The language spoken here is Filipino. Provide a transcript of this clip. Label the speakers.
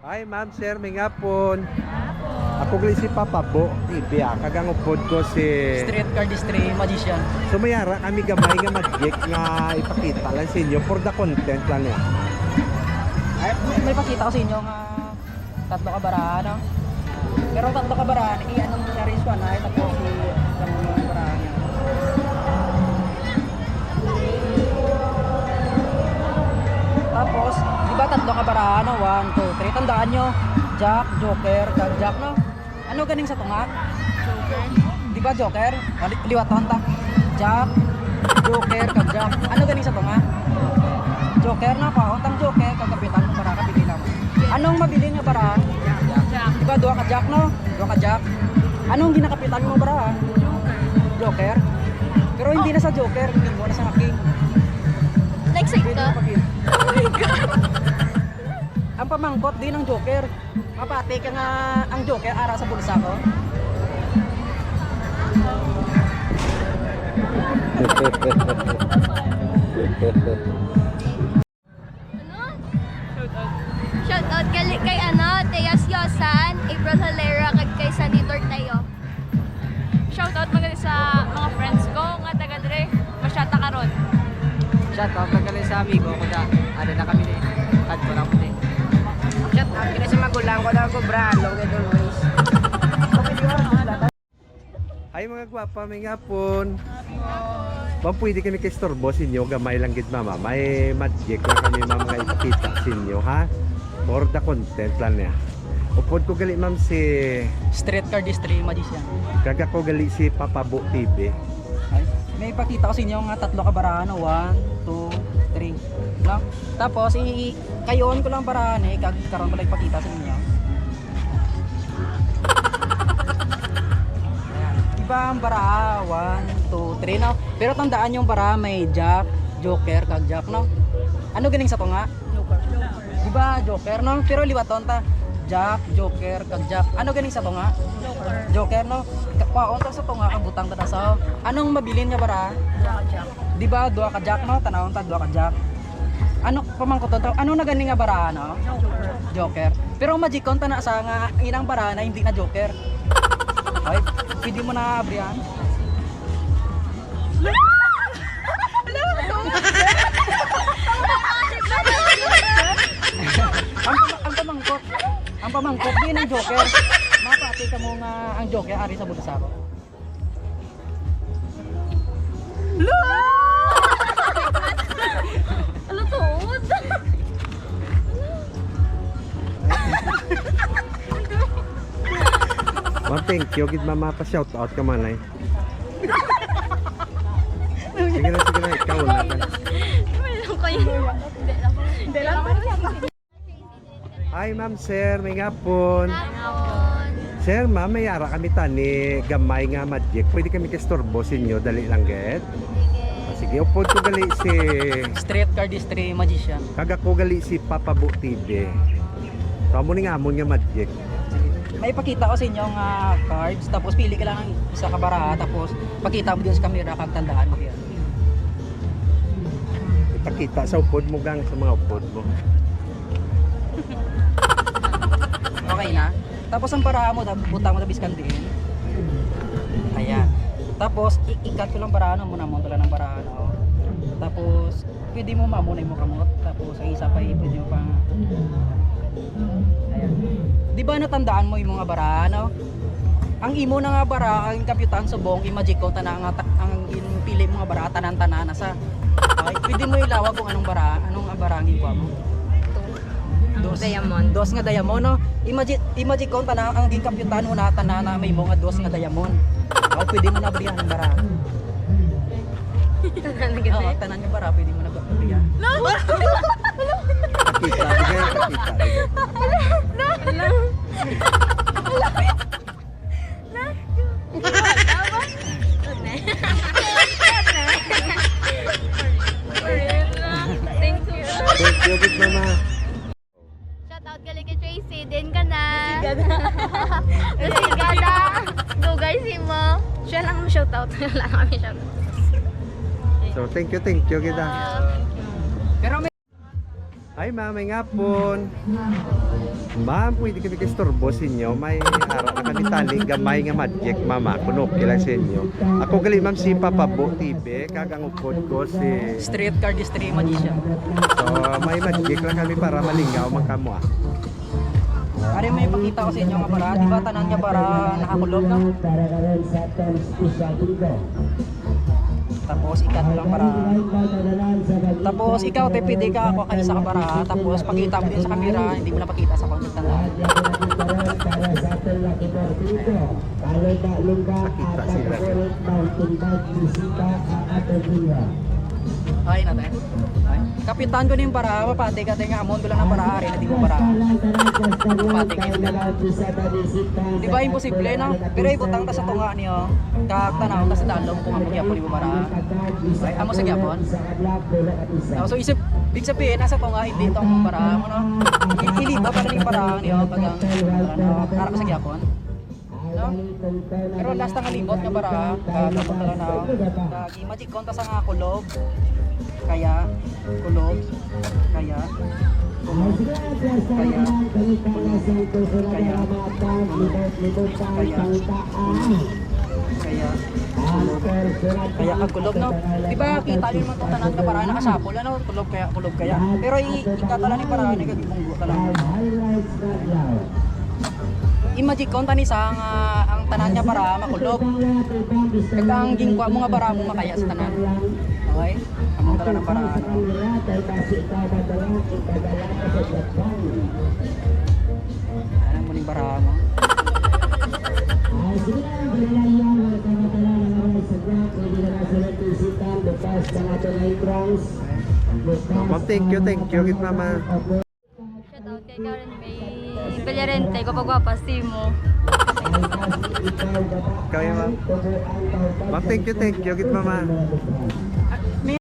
Speaker 1: Hi ma'am, sir, may ngapon. Ako gali si Papa Bo, TV kagang upod ko si
Speaker 2: Street Cardistry Magician.
Speaker 1: So mayara kami gamay nga mag-geek nga ipakita lang sa inyo for the content lang yan.
Speaker 2: Ay, may pakita ko sa inyo nga tatlo ka barahan, no? Pero tatlo ka barahan, anong nangyari sa na tapos si anong barahan niya. Tapos, di ba tatlo ka barahan, no? 1, 2, 3. Tandaan nyo, Jack, Joker, kag Jack, no? Ano ganing sa tunga?
Speaker 3: Joker.
Speaker 2: Di ba Joker? Liwat hanta. Jack, Joker, kag Jack. Ano ganing sa tunga? Joker na pa, untang Joker, kagapitan mo para kabili lang. Anong mabili nga bara?
Speaker 3: Jack.
Speaker 2: Di ba duha ka Jack, no? Duha ka Jack. Anong ginakapitan mo bara?
Speaker 3: Joker.
Speaker 2: Joker. Pero hindi na sa Joker, hindi mo na sa King.
Speaker 3: Like sa
Speaker 2: Pwede
Speaker 3: ka?
Speaker 2: mo pagin.
Speaker 3: Oh my God.
Speaker 2: Ang pamangkot din ng Joker. Mapati ka nga ang Joker ara sa bulsa ko.
Speaker 3: Ano? Shoutout kay Teas Yosan, April Halera, kag kay Sandy Tortayo. Shoutout magaling sa mga friends ko nga taga dire, masyata karon.
Speaker 2: Shoutout magaling sa amigo ko da. Ano na kami din. Tad ko lang din. Shoutout kini sa magulang ko da ko Brando kay Luis.
Speaker 1: Hi mga gwapa, may ngapon. Ma'am, pwede kami kay storbo sa inyo, gamay lang gid mama. May magic na kami ma'am nga ipakita sa inyo ha. For the content lang niya. Upod ko gali ma'am si
Speaker 2: Street Cardistry Magician.
Speaker 1: kaga ko gali si Papa Bo TV.
Speaker 2: Ay, may ipakita ko sa inyo nga tatlo ka barahan, 1, 2, 3. No? Tapos kayon ko lang barahan kag karon ko lang ipakita sa inyo. Ayan. Iba ang baraha, 1, 2, 3 no. Pero tandaan yung baraha may Jack, Joker kag Jack no. Ano ganing sa to nga?
Speaker 3: Joker.
Speaker 2: Diba Joker no? Pero liwaton ta. Jack, Joker kag Jack. Ano ganing sa to nga?
Speaker 3: Joker.
Speaker 2: Joker no. Kwaon ta sa to nga kag butang ta sa. Anong mabilin nga baraha?
Speaker 3: Jack.
Speaker 2: Di ba duha ka Jack no? Tanawon ta duha ka Jack. Ano pamangkot to? Ano na gani nga baraha no?
Speaker 3: Joker.
Speaker 2: Joker. Pero magikon ta na sa nga inang baraha na hindi na Joker. Ay, pwede mo na abrihan. Ang pamangkot din ang Joker. Mapati ka mo nga ang Joker ari sa bulsa ko.
Speaker 3: Ano tuod?
Speaker 1: Ma'am, thank you. Gid mama pa shout out ka man ay. Sige na, ikaw na lang.
Speaker 3: May lang kayo. Hindi lang.
Speaker 1: Hi ma'am, sir, may ngapon.
Speaker 3: Hapon.
Speaker 1: Sir, ma'am, may ara kami tani gamay nga magic. Pwede kami kay storbo sa inyo, dali lang get. Sige, upod ko gali si
Speaker 2: Street Cardistry Magician.
Speaker 1: kaga ko gali si Papa Bo TV. So amo ni nga amon nga magic.
Speaker 2: May ipakita ko sa inyo nga cards, tapos pili ka lang ng isa ka baraha, tapos pakita mo din sa camera kag tandaan mo yan.
Speaker 1: Ipakita sa upod mo gang sa mga upod mo.
Speaker 2: Okay na? Tapos ang baraha mo, butang mo na biskan din. Ayan. Tapos ikat ko lang baraha no, muna mo lang ng baraha no. Tapos pwede mo mamunay mo kamot, tapos ang isa pa pwede mo pang ayan. Di ba natandaan mo yung mga baraha no? Ang imo na nga baraha, ang kapitan subong, i-magic ko tana nga ang pili mo nga baraha tanan-tanan na sa. Okay, pwede mo ilawag kung anong baraha, anong baraha ang ikuha mo.
Speaker 3: Diamond.
Speaker 2: Dos nga diamond no. Imagine ko tanan ang gingkapitan mo na tanan na may mga dos nga diamond. O pwede mo na abrihan ang bara. Oo, tanan yung bara pwede mo na abrihan.
Speaker 1: Pakita, bigay pakita.
Speaker 3: Thank you.
Speaker 1: Thank you, good mama.
Speaker 3: Shoutout galing kay Tracy, din ka na. Sigada. Dugay si mo. Siya lang shoutout. Wala kami shoutout.
Speaker 1: So thank you kita.
Speaker 2: Pero may
Speaker 1: Ay, ma'am, may ngapon. Ma'am, pwede kami kistorbo sa inyo. May harap na kami tali, gamay nga magic, mama. Kunok lang sa inyo. Ako gali, ma'am, si Papa Bo TV. Kagangupod ko si...
Speaker 2: Street cardistry magician.
Speaker 1: So, may magic lang kami para malingaw magkamo ah.
Speaker 2: Ari may pakita ko sa inyo nga para, di ba tanan niya para nakakulog no? Tapos ikat lang para. Tapos ikaw te pwede ka ako kaisa ka para. Tapos pakita mo din sa camera, hindi mo na pakita sa contact tanda.
Speaker 1: Sakita sila.
Speaker 2: Ay natin. Ay. Kapitan ko din para mapati ka nga amon ko lang na para ari na di mo para. Mapati ka din. Di ba imposible no? Pero ibutang ta sa tunga niyo. Tanaw ta sa dalom kung amo gyapon mo para. Ay amo sa gyapon. So isip big sabihin nasa tunga hindi tong para mo no. Ili ba para ni para niyo pag ang para sa gyapon. No? Pero last nga libot nga para kapag lang na magic konta sa nga kulog. Kaya kulog kaya kulog kaya kaya kaya kagkulog no. Di ba kita niyo man to tanan ka para nakasapol ano kulog kaya. Pero ikatala ni para ni kagibunggo ta lang. Imagine konta ni sa ang tanan niya para makulog. Kaya ang gingwa mo nga para mo makaya sa tanan. Okay? Among tala ng para ano. Ano mo ning para mo?
Speaker 1: Ma'am, thank you, git mama.
Speaker 3: Shout out kay Karen May Villarente, kapag mo.
Speaker 1: Kaya ma'am. Ma'am, thank you, git mama.